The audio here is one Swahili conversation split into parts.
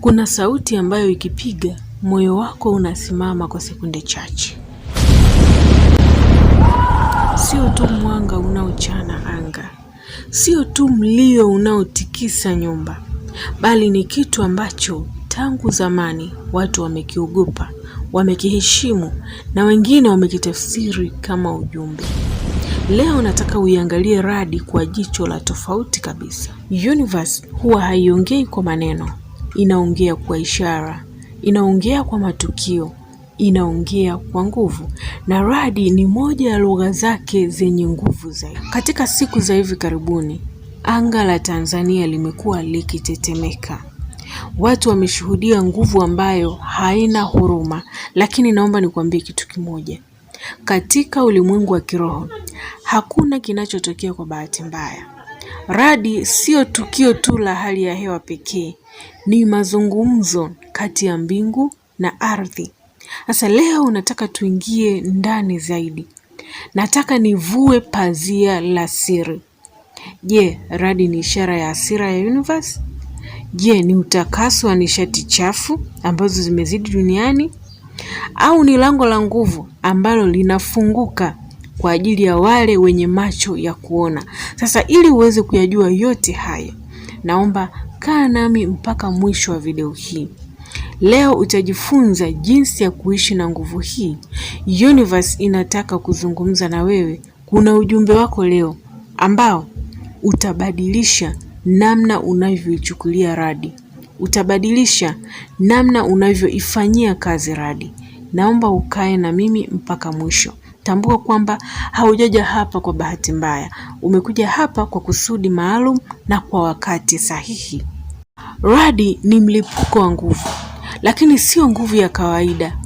Kuna sauti ambayo ikipiga moyo wako unasimama kwa sekunde chache. Sio tu mwanga unaochana anga, sio tu mlio unaotikisa nyumba, bali ni kitu ambacho tangu zamani watu wamekiogopa, wamekiheshimu na wengine wamekitafsiri kama ujumbe. Leo nataka uiangalie radi kwa jicho la tofauti kabisa. Universe huwa haiongei kwa maneno, inaongea kwa ishara, inaongea kwa matukio, inaongea kwa nguvu, na radi ni moja ya lugha zake zenye nguvu zaidi. Katika siku za hivi karibuni, anga la Tanzania limekuwa likitetemeka. Watu wameshuhudia nguvu ambayo haina huruma, lakini naomba nikwambie kitu kimoja. Katika ulimwengu wa kiroho, hakuna kinachotokea kwa bahati mbaya. Radi sio tukio tu la hali ya hewa pekee, ni mazungumzo kati ya mbingu na ardhi. Sasa leo nataka tuingie ndani zaidi. Nataka nivue pazia la siri. Je, radi ni ishara ya hasira ya universe? Je, ni utakaso wa nishati chafu ambazo zimezidi duniani? Au ni lango la nguvu ambalo linafunguka kwa ajili ya wale wenye macho ya kuona? Sasa ili uweze kuyajua yote haya, naomba kaa nami mpaka mwisho wa video hii. Leo utajifunza jinsi ya kuishi na nguvu hii. Universe inataka kuzungumza na wewe. Kuna ujumbe wako leo ambao utabadilisha namna unavyoichukulia radi. Utabadilisha namna unavyoifanyia kazi radi. Naomba ukae na mimi mpaka mwisho. Tambua kwamba haujaja hapa kwa bahati mbaya. Umekuja hapa kwa kusudi maalum na kwa wakati sahihi. Radi ni mlipuko wa nguvu, lakini sio nguvu ya kawaida.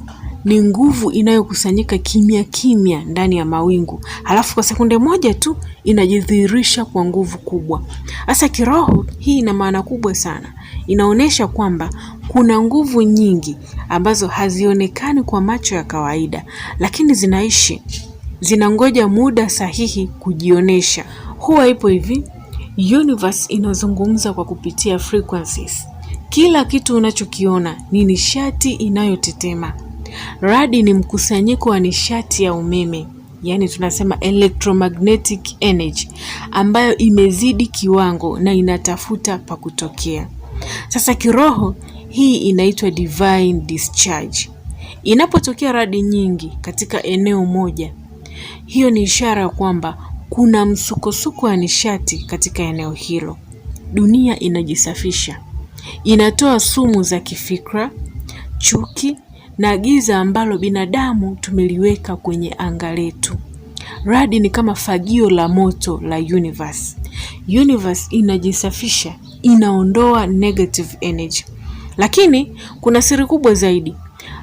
Ni nguvu inayokusanyika kimya kimya ndani ya mawingu, halafu kwa sekunde moja tu inajidhihirisha kwa nguvu kubwa. Hasa kiroho, hii ina maana kubwa sana. Inaonyesha kwamba kuna nguvu nyingi ambazo hazionekani kwa macho ya kawaida, lakini zinaishi, zinangoja muda sahihi kujionyesha. Huwa ipo hivi, universe inazungumza kwa kupitia frequencies. Kila kitu unachokiona ni nishati inayotetema. Radi ni mkusanyiko wa nishati ya umeme, yani tunasema electromagnetic energy, ambayo imezidi kiwango na inatafuta pa kutokea. Sasa kiroho, hii inaitwa divine discharge. Inapotokea radi nyingi katika eneo moja, hiyo ni ishara kwamba kuna msukosuko wa nishati katika eneo hilo. Dunia inajisafisha. Inatoa sumu za kifikra, chuki na giza ambalo binadamu tumeliweka kwenye anga letu. Radi ni kama fagio la moto la universe. Universe inajisafisha, inaondoa negative energy. Lakini kuna siri kubwa zaidi.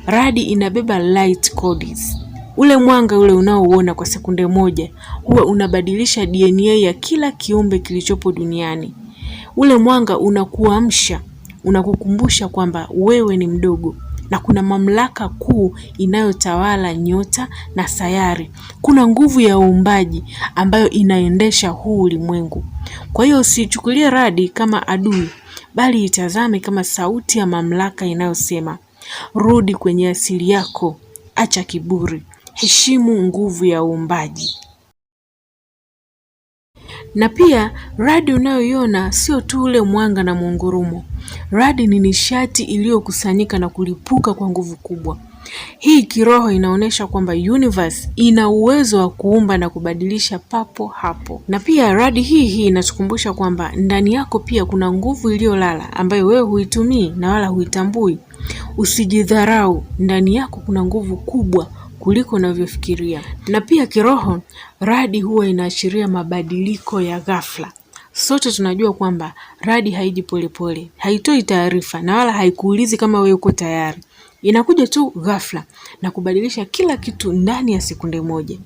Radi inabeba light codes. Ule mwanga ule unaouona kwa sekunde moja huwa unabadilisha DNA ya kila kiumbe kilichopo duniani. Ule mwanga unakuamsha, unakukumbusha kwamba wewe ni mdogo na kuna mamlaka kuu inayotawala nyota na sayari. Kuna nguvu ya uumbaji ambayo inaendesha huu ulimwengu. Kwa hiyo usichukulie radi kama adui, bali itazame kama sauti ya mamlaka inayosema, rudi kwenye asili yako, acha kiburi, heshimu nguvu ya uumbaji. Na pia radi unayoiona sio tu ule mwanga na mungurumo. Radi ni nishati iliyokusanyika na kulipuka kwa nguvu kubwa. Hii kiroho inaonyesha kwamba universe ina uwezo wa kuumba na kubadilisha papo hapo. Na pia radi hii inatukumbusha kwamba ndani yako pia kuna nguvu iliyolala ambayo wewe huitumii na wala huitambui. Usijidharau, ndani yako kuna nguvu kubwa kuliko unavyofikiria. Na pia kiroho, radi huwa inaashiria mabadiliko ya ghafla. Sote tunajua kwamba radi haiji polepole, haitoi taarifa na wala haikuulizi kama wewe uko tayari. Inakuja tu ghafla na kubadilisha kila kitu ndani ya sekunde moja.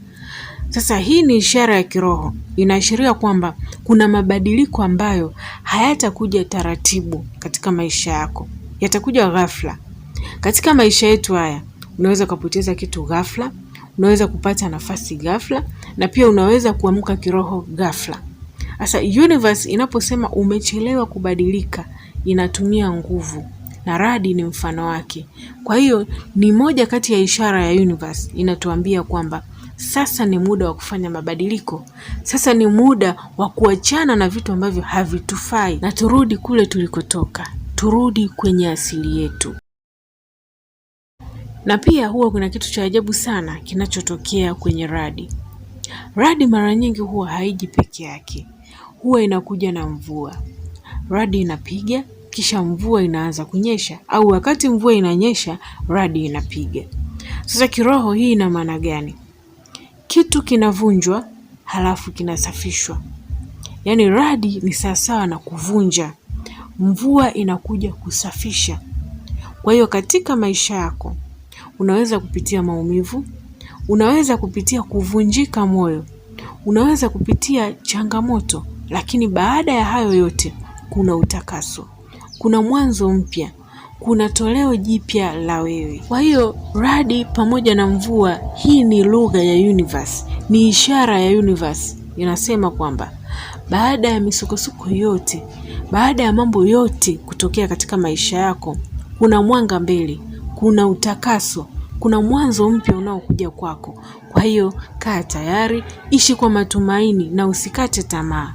Sasa hii ni ishara ya kiroho. Inaashiria kwamba kuna mabadiliko ambayo hayatakuja taratibu katika maisha yako. Yatakuja ghafla. Katika maisha yetu haya, unaweza kupoteza kitu ghafla, unaweza kupata nafasi ghafla, na pia unaweza kuamka kiroho ghafla. Sasa universe inaposema umechelewa kubadilika, inatumia nguvu, na radi ni mfano wake. Kwa hiyo ni moja kati ya ishara ya universe, inatuambia kwamba sasa ni muda wa kufanya mabadiliko. Sasa ni muda wa kuachana na vitu ambavyo havitufai na turudi kule tulikotoka, turudi kwenye asili yetu. Na pia huwa kuna kitu cha ajabu sana kinachotokea kwenye radi. Radi mara nyingi huwa haiji peke yake, huwa inakuja na mvua. Radi inapiga, kisha mvua inaanza kunyesha, au wakati mvua inanyesha, radi inapiga. Sasa kiroho hii ina maana gani? Kitu kinavunjwa, halafu kinasafishwa. Yaani radi ni sawasawa na kuvunja, mvua inakuja kusafisha. Kwa hiyo katika maisha yako, unaweza kupitia maumivu, unaweza kupitia kuvunjika moyo, unaweza kupitia changamoto, lakini baada ya hayo yote kuna utakaso, kuna mwanzo mpya, kuna toleo jipya la wewe. Kwa hiyo radi pamoja na mvua, hii ni lugha ya universe, ni ishara ya universe. Inasema kwamba baada ya misukosuko yote, baada ya mambo yote kutokea katika maisha yako, kuna mwanga mbele, kuna utakaso, kuna mwanzo mpya unaokuja kwako. Kwa hiyo kaa tayari, ishi kwa matumaini na usikate tamaa.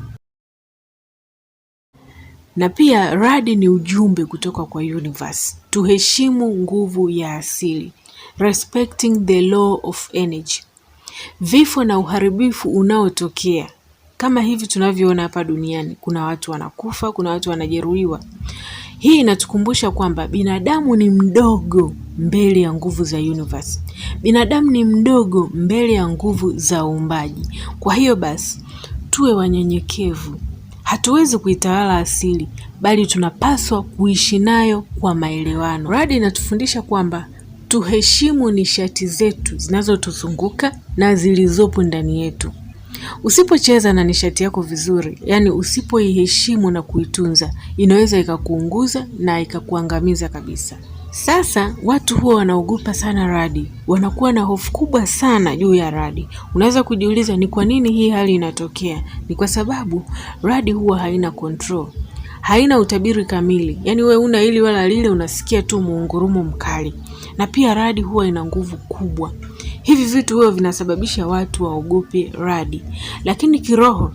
Na pia radi ni ujumbe kutoka kwa universe. Tuheshimu nguvu ya asili. Respecting the law of energy. Vifo na uharibifu unaotokea kama hivi tunavyoona hapa duniani, kuna watu wanakufa, kuna watu wanajeruhiwa. Hii inatukumbusha kwamba binadamu ni mdogo mbele ya nguvu za universe. Binadamu ni mdogo mbele ya nguvu za uumbaji. Kwa hiyo basi, tuwe wanyenyekevu. Hatuwezi kuitawala asili, bali tunapaswa kuishi nayo kwa maelewano. Radi inatufundisha kwamba tuheshimu nishati zetu zinazotuzunguka na zilizopo ndani yetu. Usipocheza na nishati yako vizuri, yani usipoiheshimu na kuitunza, inaweza ikakuunguza na ikakuangamiza kabisa. Sasa watu huwa wanaogopa sana radi, wanakuwa na hofu kubwa sana juu ya radi. Unaweza kujiuliza ni kwa nini hii hali inatokea? Ni kwa sababu radi huwa haina control, haina utabiri kamili. Yani we una hili wala lile, unasikia tu muungurumo mkali. Na pia radi huwa ina nguvu kubwa. Hivi vitu huwa vinasababisha watu waogope radi. Lakini kiroho,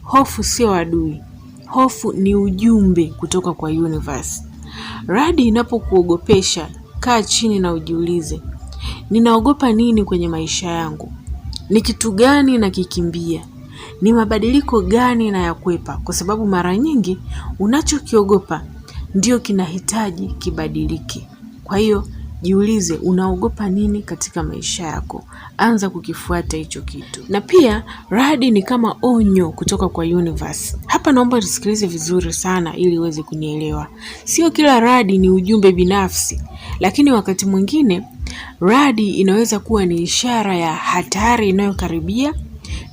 hofu sio adui. Hofu ni ujumbe kutoka kwa universe. Radi inapokuogopesha, kaa chini na ujiulize, ninaogopa nini kwenye maisha yangu? Ni kitu gani nakikimbia? Ni mabadiliko gani nayakwepa? Kwa sababu mara nyingi unachokiogopa ndio kinahitaji kibadilike. Kwa hiyo jiulize, unaogopa nini katika maisha yako? Anza kukifuata hicho kitu. Na pia radi ni kama onyo kutoka kwa universe. Hapa naomba tusikilize vizuri sana ili uweze kunielewa. Sio kila radi ni ujumbe binafsi, lakini wakati mwingine radi inaweza kuwa ni ishara ya hatari inayokaribia,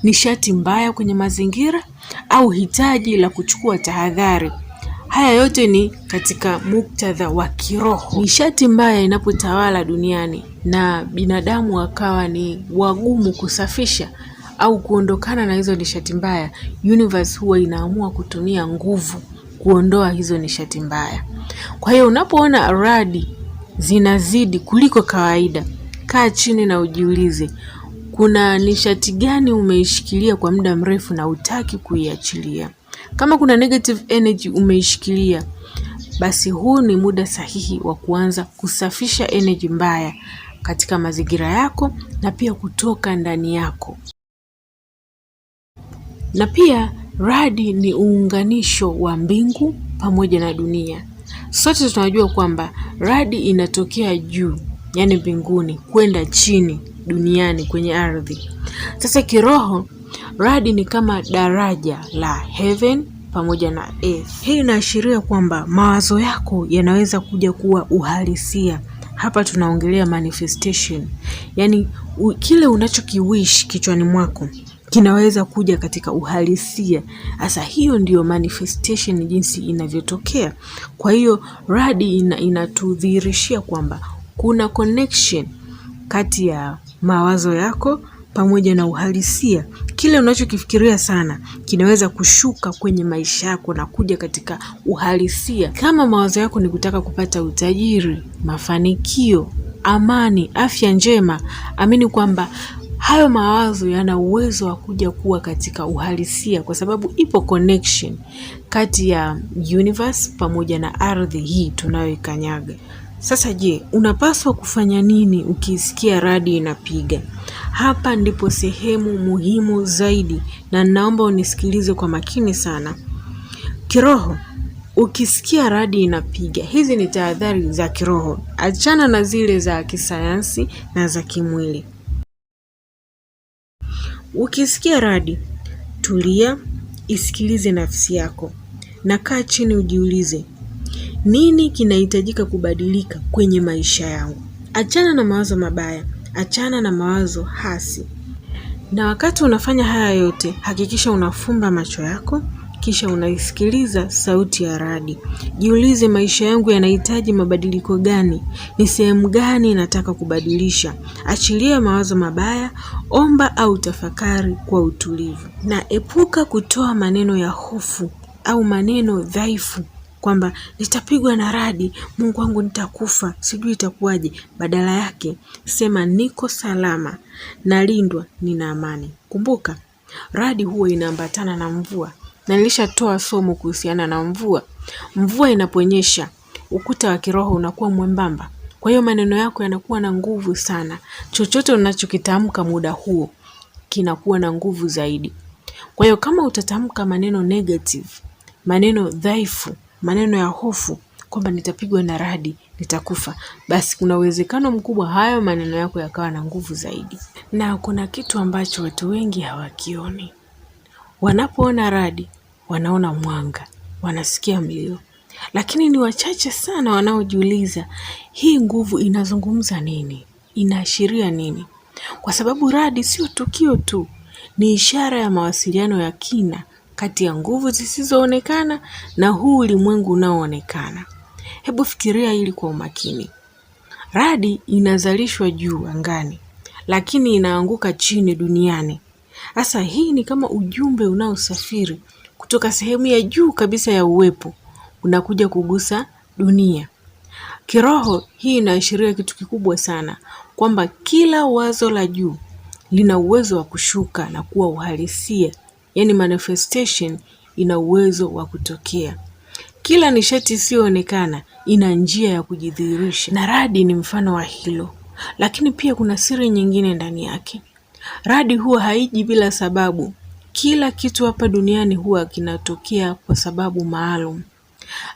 nishati mbaya kwenye mazingira, au hitaji la kuchukua tahadhari. Haya yote ni katika muktadha wa kiroho. Nishati mbaya inapotawala duniani na binadamu wakawa ni wagumu kusafisha au kuondokana na hizo nishati mbaya, universe huwa inaamua kutumia nguvu kuondoa hizo nishati mbaya. Kwa hiyo unapoona radi zinazidi kuliko kawaida, kaa chini na ujiulize, kuna nishati gani umeishikilia kwa muda mrefu na hutaki kuiachilia? Kama kuna negative energy umeishikilia, basi huu ni muda sahihi wa kuanza kusafisha energy mbaya katika mazingira yako na pia kutoka ndani yako. Na pia radi ni uunganisho wa mbingu pamoja na dunia. Sote tunajua kwamba radi inatokea juu, yani mbinguni, kwenda chini duniani kwenye ardhi. Sasa kiroho, radi ni kama daraja la heaven pamoja na earth. Hii inaashiria kwamba mawazo yako yanaweza kuja kuwa uhalisia. Hapa tunaongelea manifestation. Yani kile unachokiwish kichwani mwako kinaweza kuja katika uhalisia. Sasa hiyo ndiyo manifestation, jinsi inavyotokea. Kwa hiyo radi inatudhihirishia kwamba kuna connection kati ya mawazo yako pamoja na uhalisia. Kile unachokifikiria sana kinaweza kushuka kwenye maisha yako na kuja katika uhalisia. Kama mawazo yako ni kutaka kupata utajiri, mafanikio, amani, afya njema, amini kwamba hayo mawazo yana uwezo wa kuja kuwa katika uhalisia, kwa sababu ipo connection kati ya universe pamoja na ardhi hii tunayoikanyaga. Sasa je, unapaswa kufanya nini ukisikia radi inapiga? Hapa ndipo sehemu muhimu zaidi, na naomba unisikilize kwa makini sana. Kiroho, ukisikia radi inapiga, hizi ni tahadhari za kiroho. Achana na zile za kisayansi na za kimwili. Ukisikia radi, tulia, isikilize nafsi yako, na kaa chini ujiulize, nini kinahitajika kubadilika kwenye maisha yangu? Achana na mawazo mabaya, achana na mawazo hasi. Na wakati unafanya haya yote, hakikisha unafumba macho yako, kisha unaisikiliza sauti ya radi. Jiulize, maisha yangu yanahitaji mabadiliko gani? Ni sehemu gani nataka kubadilisha? Achilia mawazo mabaya, omba au tafakari kwa utulivu. Na epuka kutoa maneno ya hofu au maneno dhaifu kwamba nitapigwa na radi, Mungu wangu nitakufa, sijui itakuwaje. Badala yake sema niko salama, nalindwa, nina amani. Kumbuka, radi huwa inaambatana na mvua. Na nilishatoa somo kuhusiana na mvua. Mvua inaponyesha, ukuta wa kiroho unakuwa mwembamba. Kwa hiyo maneno yako yanakuwa na nguvu sana. Chochote unachokitamka muda huo kinakuwa na nguvu zaidi. Kwa hiyo kama utatamka maneno negative, maneno dhaifu, maneno ya hofu kwamba nitapigwa na radi, nitakufa, basi kuna uwezekano mkubwa hayo maneno yako yakawa na nguvu zaidi. Na kuna kitu ambacho watu wengi hawakioni. Wanapoona radi, wanaona mwanga, wanasikia mlio. Lakini ni wachache sana wanaojiuliza, hii nguvu inazungumza nini? Inaashiria nini? Kwa sababu radi sio tukio tu, ni ishara ya mawasiliano ya kina kati ya nguvu zisizoonekana na huu ulimwengu unaoonekana. Hebu fikiria hili kwa umakini. Radi inazalishwa juu angani, lakini inaanguka chini duniani. Sasa hii ni kama ujumbe unaosafiri kutoka sehemu ya juu kabisa ya uwepo, unakuja kugusa dunia. Kiroho, hii inaashiria kitu kikubwa sana, kwamba kila wazo la juu lina uwezo wa kushuka na kuwa uhalisia. Yani manifestation ina uwezo wa kutokea. Kila nishati isiyoonekana ina njia ya kujidhihirisha, na radi ni mfano wa hilo. Lakini pia kuna siri nyingine ndani yake. Radi huwa haiji bila sababu. Kila kitu hapa duniani huwa kinatokea kwa sababu maalum.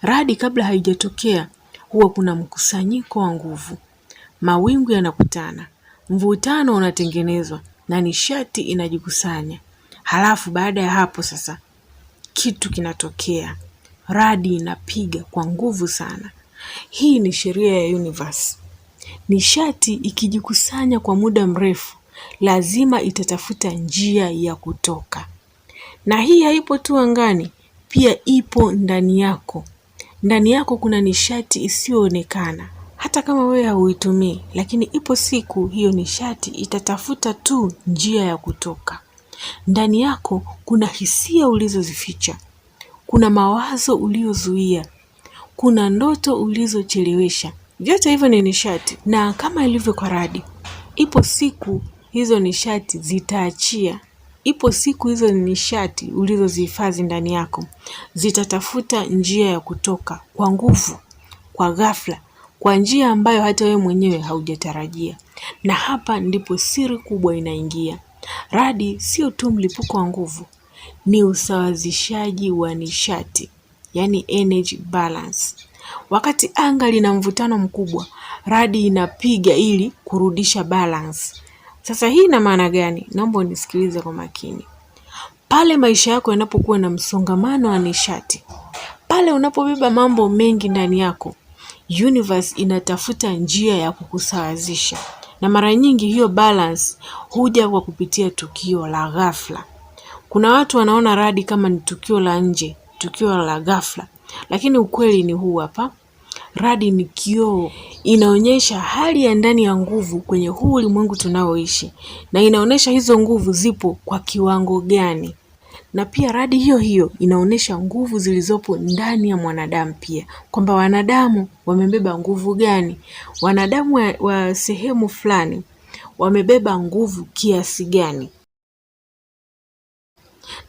Radi kabla haijatokea huwa kuna mkusanyiko wa nguvu. Mawingu yanakutana, mvutano unatengenezwa na nishati inajikusanya. Halafu baada ya hapo sasa kitu kinatokea. Radi inapiga kwa nguvu sana. Hii ni sheria ya universe. Nishati ikijikusanya kwa muda mrefu, lazima itatafuta njia ya kutoka. Na hii haipo tu angani, pia ipo ndani yako. Ndani yako kuna nishati isiyoonekana. Hata kama wewe hauitumii, lakini ipo siku hiyo nishati itatafuta tu njia ya kutoka. Ndani yako kuna hisia ulizozificha, kuna mawazo uliozuia, kuna ndoto ulizochelewesha. Vyote hivyo ni nishati. Na kama ilivyo kwa radi, ipo siku hizo nishati zitaachia. Ipo siku hizo nishati ulizozihifadhi ndani yako zitatafuta njia ya kutoka kwa nguvu, kwa ghafla, kwa njia ambayo hata wewe mwenyewe haujatarajia. Na hapa ndipo siri kubwa inaingia. Radi sio tu mlipuko wa nguvu, ni usawazishaji wa nishati, yani energy balance. Wakati anga lina mvutano mkubwa, radi inapiga ili kurudisha balance. Sasa hii ina maana gani? Naomba unisikilize kwa makini. Pale maisha yako yanapokuwa na msongamano wa nishati, pale unapobeba mambo mengi ndani yako, universe inatafuta njia ya kukusawazisha. Na mara nyingi hiyo balance huja kwa kupitia tukio la ghafla. Kuna watu wanaona radi kama ni tukio la nje, tukio la ghafla. Lakini ukweli ni huu hapa. Radi ni kioo, inaonyesha hali ya ndani ya nguvu kwenye huu ulimwengu tunaoishi, na inaonyesha hizo nguvu zipo kwa kiwango gani. Na pia radi hiyo hiyo inaonyesha nguvu zilizopo ndani ya mwanadamu pia, kwamba wanadamu wamebeba nguvu gani, wanadamu wa sehemu fulani wamebeba nguvu kiasi gani.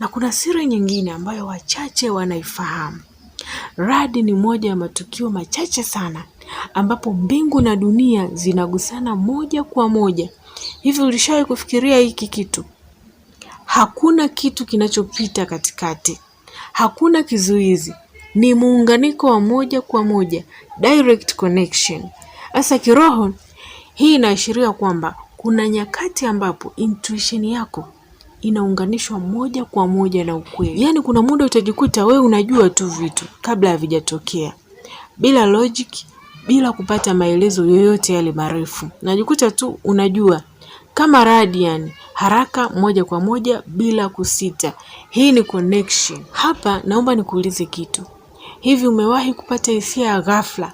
Na kuna siri nyingine ambayo wachache wanaifahamu. Radi ni moja ya matukio machache sana ambapo mbingu na dunia zinagusana moja kwa moja. Hivi ulishawahi kufikiria hiki kitu? Hakuna kitu kinachopita katikati, hakuna kizuizi, ni muunganiko wa moja kwa moja, direct connection. Sasa kiroho, hii inaashiria kwamba kuna nyakati ambapo intuition yako inaunganishwa moja kwa moja na ukweli. Yaani kuna muda utajikuta wewe unajua tu vitu kabla havijatokea, bila logic, bila kupata maelezo yoyote yale marefu. Unajikuta tu unajua kama radi, yani haraka, moja kwa moja, bila kusita. Hii ni connection. Hapa naomba nikuulize kitu. Hivi umewahi kupata hisia ya ghafla,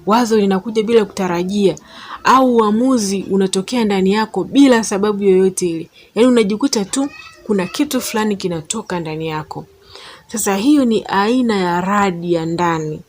wazo linakuja bila kutarajia, au uamuzi unatokea ndani yako bila sababu yoyote ile? Yaani unajikuta tu kuna kitu fulani kinatoka ndani yako. Sasa hiyo ni aina ya radi ya ndani.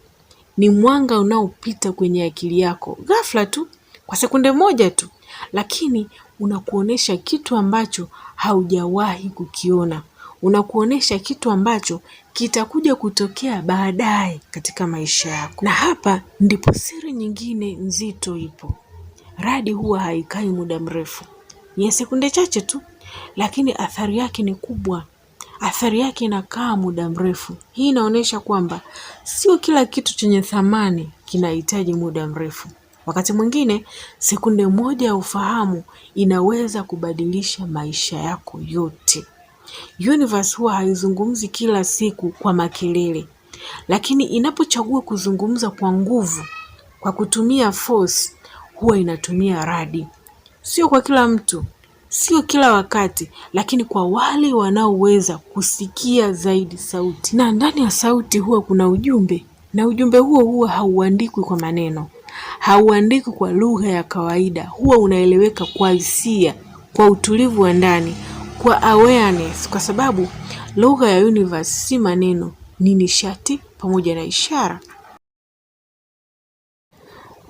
Ni mwanga unaopita kwenye akili yako ghafla tu, kwa sekunde moja tu, lakini unakuonesha kitu ambacho haujawahi kukiona. Unakuonesha kitu ambacho kitakuja kutokea baadaye katika maisha yako. Na hapa ndipo siri nyingine nzito ipo. Radi huwa haikai muda mrefu, ni sekunde chache tu, lakini athari yake ni kubwa. Athari yake inakaa muda mrefu. Hii inaonyesha kwamba sio kila kitu chenye thamani kinahitaji muda mrefu. Wakati mwingine sekunde moja ya ufahamu inaweza kubadilisha maisha yako yote. Universe huwa haizungumzi kila siku kwa makelele, lakini inapochagua kuzungumza kwa nguvu, kwa kutumia force, huwa inatumia radi. Sio kwa kila mtu, sio kila wakati, lakini kwa wale wanaoweza kusikia zaidi sauti. Na ndani ya sauti huwa kuna ujumbe, na ujumbe huo huwa hauandikwi kwa maneno, hauandikwi kwa lugha ya kawaida. Huwa unaeleweka kwa hisia, kwa utulivu wa ndani, kwa awareness, kwa sababu lugha ya universe si maneno, ni nishati pamoja na ishara.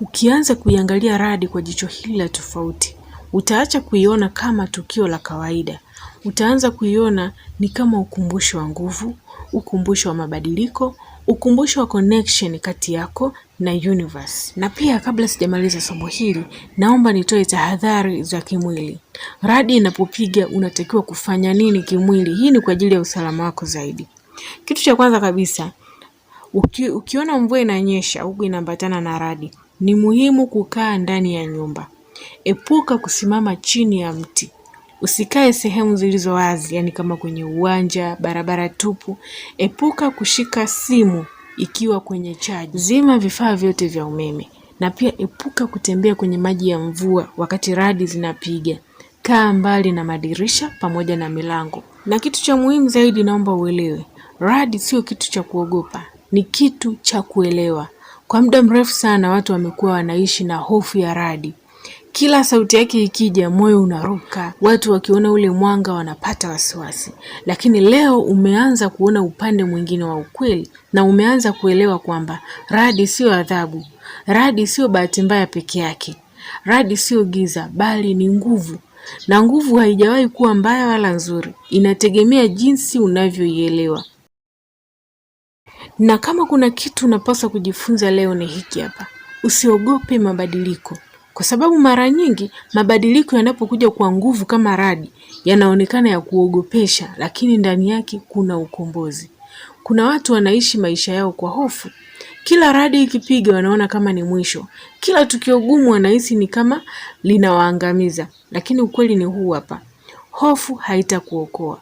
Ukianza kuiangalia radi kwa jicho hili la tofauti, utaacha kuiona kama tukio la kawaida. Utaanza kuiona ni kama ukumbusho wa nguvu, ukumbusho wa mabadiliko, ukumbusho wa connection kati yako na universe. Na pia kabla sijamaliza somo hili, naomba nitoe tahadhari za kimwili. Radi inapopiga unatakiwa kufanya nini kimwili? Hii ni kwa ajili ya usalama wako zaidi. Kitu cha kwanza kabisa, ukiona mvua inanyesha huku inaambatana na radi, ni muhimu kukaa ndani ya nyumba. Epuka kusimama chini ya mti. Usikae sehemu zilizo wazi, yani kama kwenye uwanja, barabara tupu. Epuka kushika simu ikiwa kwenye chaji. Zima vifaa vyote vya umeme. Na pia epuka kutembea kwenye maji ya mvua wakati radi zinapiga. Kaa mbali na madirisha pamoja na milango. Na kitu cha muhimu zaidi naomba uelewe, radi sio kitu cha kuogopa, ni kitu cha kuelewa. Kwa muda mrefu sana watu wamekuwa wanaishi na hofu ya radi. Kila sauti yake ikija moyo unaruka, watu wakiona ule mwanga wanapata wasiwasi. Lakini leo umeanza kuona upande mwingine wa ukweli, na umeanza kuelewa kwamba radi sio adhabu, radi sio bahati mbaya peke yake, radi sio giza, bali ni nguvu. Na nguvu haijawahi kuwa mbaya wala nzuri, inategemea jinsi unavyoielewa. Na kama kuna kitu unapaswa kujifunza leo ni hiki hapa. Usiogope mabadiliko. Kwa sababu mara nyingi mabadiliko yanapokuja kwa nguvu kama radi yanaonekana ya kuogopesha, lakini ndani yake kuna ukombozi. Kuna watu wanaishi maisha yao kwa hofu. Kila radi ikipiga wanaona kama ni mwisho. Kila tukio gumu wanahisi ni kama linawaangamiza. Lakini ukweli ni huu hapa. Hofu haitakuokoa.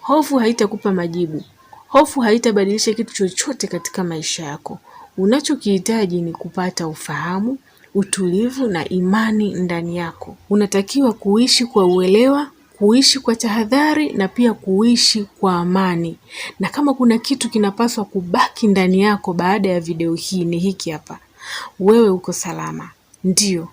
Hofu haitakupa majibu. Hofu haitabadilisha kitu chochote katika maisha yako. Unachokihitaji ni kupata ufahamu, utulivu na imani ndani yako. Unatakiwa kuishi kwa uelewa, kuishi kwa tahadhari na pia kuishi kwa amani. Na kama kuna kitu kinapaswa kubaki ndani yako baada ya video hii ni hiki hapa. wewe uko salama. Ndio,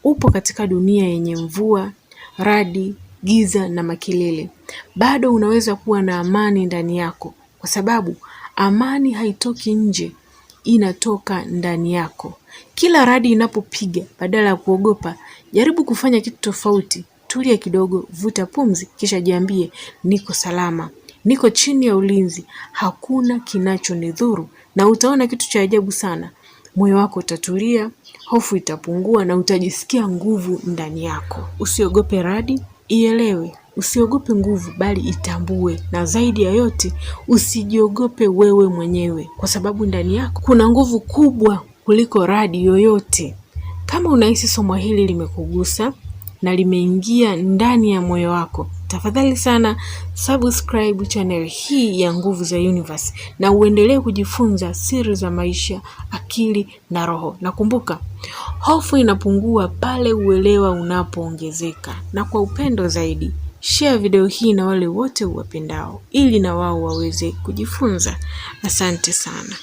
upo katika dunia yenye mvua, radi, giza na makelele. Bado unaweza kuwa na amani ndani yako, kwa sababu amani haitoki nje, inatoka ndani yako. Kila radi inapopiga, badala ya kuogopa, jaribu kufanya kitu tofauti. Tulia kidogo, vuta pumzi, kisha jiambie, niko salama, niko chini ya ulinzi, hakuna kinachonidhuru. Na utaona kitu cha ajabu sana. Moyo wako utatulia, hofu itapungua na utajisikia nguvu ndani yako. Usiogope radi, ielewe. Usiogope nguvu, bali itambue. Na zaidi ya yote, usijiogope wewe mwenyewe, kwa sababu ndani yako kuna nguvu kubwa kuliko radi yoyote. Kama unahisi somo hili limekugusa na limeingia ndani ya moyo wako, tafadhali sana subscribe channel hii ya Nguvu za Universe na uendelee kujifunza siri za maisha, akili na roho. Na kumbuka, hofu inapungua pale uelewa unapoongezeka. Na kwa upendo zaidi, share video hii na wale wote uwapendao ili na wao waweze kujifunza. Asante sana.